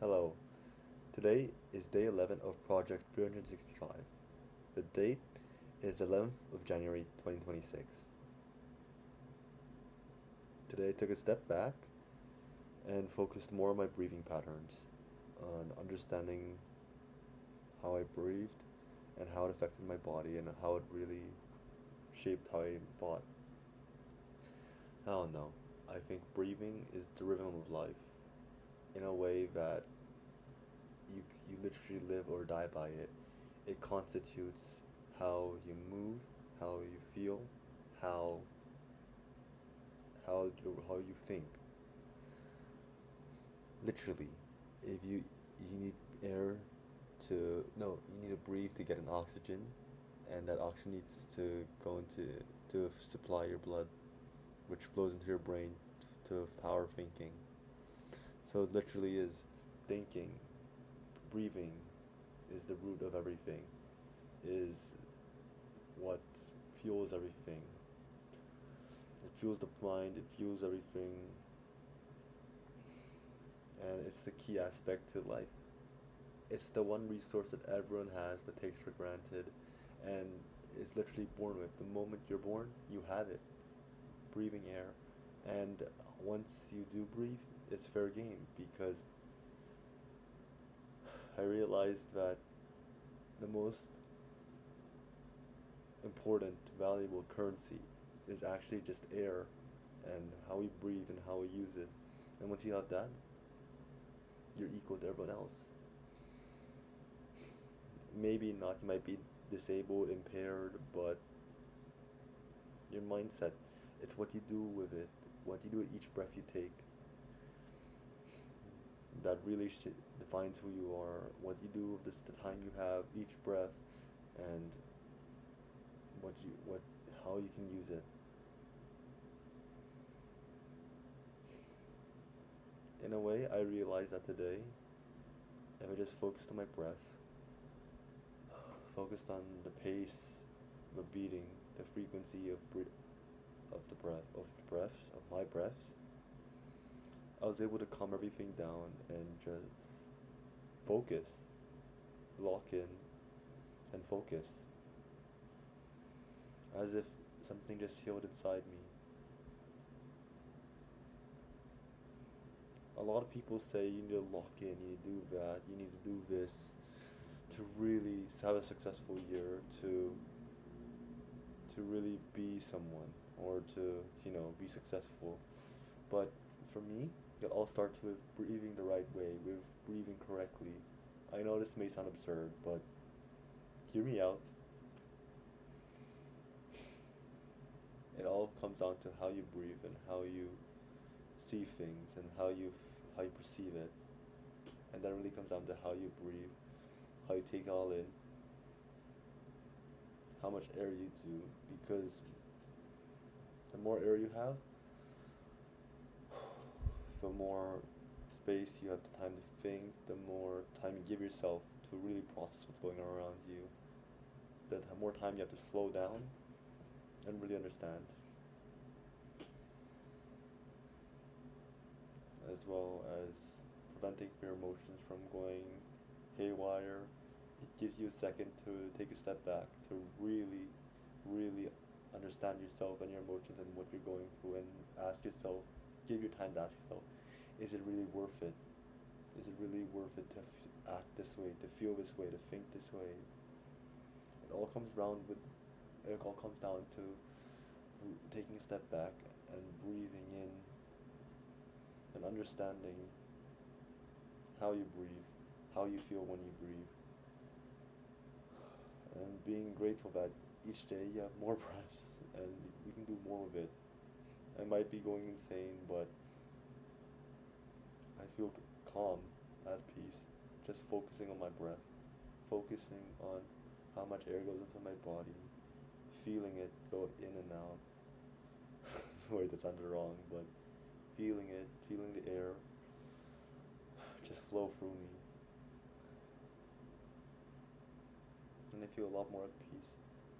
Hello. Today is day 11 of Project 365. The date is 11th of January 2026. Today I took a step back and focused more on my breathing patterns, on understanding how I breathed and how it affected my body and how it really shaped how I thought. I don't know. I think breathing is the rhythm of life in a way that you literally live or die by it. It constitutes how you move, how you feel, how how you think. Literally, if you need air to no, you need to breathe to get an oxygen, and that oxygen needs to go into to supply your blood, which flows into your brain to power thinking. So it literally is thinking, breathing is the root of everything, is what fuels everything. It fuels the mind, it fuels everything, and it's the key aspect to life. It's the one resource that everyone has but takes for granted and is literally born with. The moment you're born, you have it. Breathing air. And once you do breathe, it's fair game because I realized that the most important, valuable currency is actually just air and how we breathe and how we use it. And once you have that, you're equal to everyone else. Maybe not, you might be disabled, impaired, but your mindset, it's what you do with it, what you do with each breath you take, that really defines who you are, what you do with this, the time you have, each breath, and what, how you can use it. In a way, I realized that today, if I just focused on my breath, focused on the pace, the beating, the frequency of the breath, of my breaths, I was able to calm everything down and just focus, lock in, and focus, as if something just healed inside me. A lot of people say you need to lock in, you need to do that, you need to do this to really have a successful year, to really be someone or to, be successful. But for me, it all starts with breathing the right way, with breathing correctly. I know this may sound absurd, but hear me out. It all comes down to how you breathe and how you see things and how you perceive it. And that really comes down to how you breathe, how you take it all in, how much air you do, because the more air you have, the more space you have the time to think, the more time you give yourself to really process what's going on around you, the more time you have to slow down and really understand, as well as preventing your emotions from going haywire. It gives you a second to take a step back, to really, really understand yourself and your emotions and what you're going through, and ask yourself, give your time to ask yourself, is it really worth it? Is it really worth it to act this way, to feel this way, to think this way? It all comes down to taking a step back and breathing in and understanding how you breathe, how you feel when you breathe, and being grateful that each day you have more breaths and you can do more with it. I might be going insane, but I feel calm, at peace, just focusing on my breath, focusing on how much air goes into my body, feeling it go in and out. Wait, that sounded wrong, but feeling it, feeling the air just flow through me. And I feel a lot more at peace,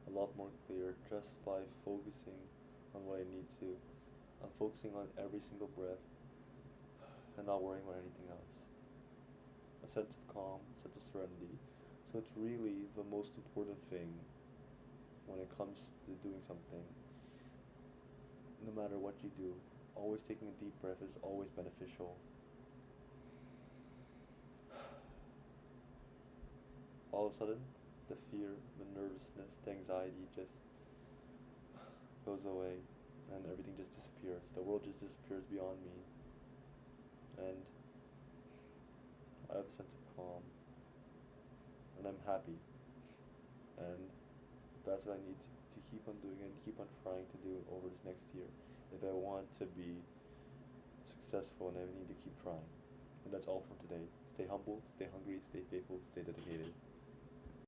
a lot more clear just by focusing on what I need to. I'm focusing on every single breath and not worrying about anything else. a sense of calm, a sense of serenity. So it's really the most important thing when it comes to doing something. No matter what you do, always taking a deep breath is always beneficial. All of a sudden, the fear, the nervousness, the anxiety just goes away and everything just disappears. The world just disappears beyond me, and I have a sense of calm, and I'm happy. And that's what I need to keep on doing and keep on trying to do over this next year if I want to be successful, and I need to keep trying. And that's all for today. Stay humble, stay hungry, stay faithful, stay dedicated.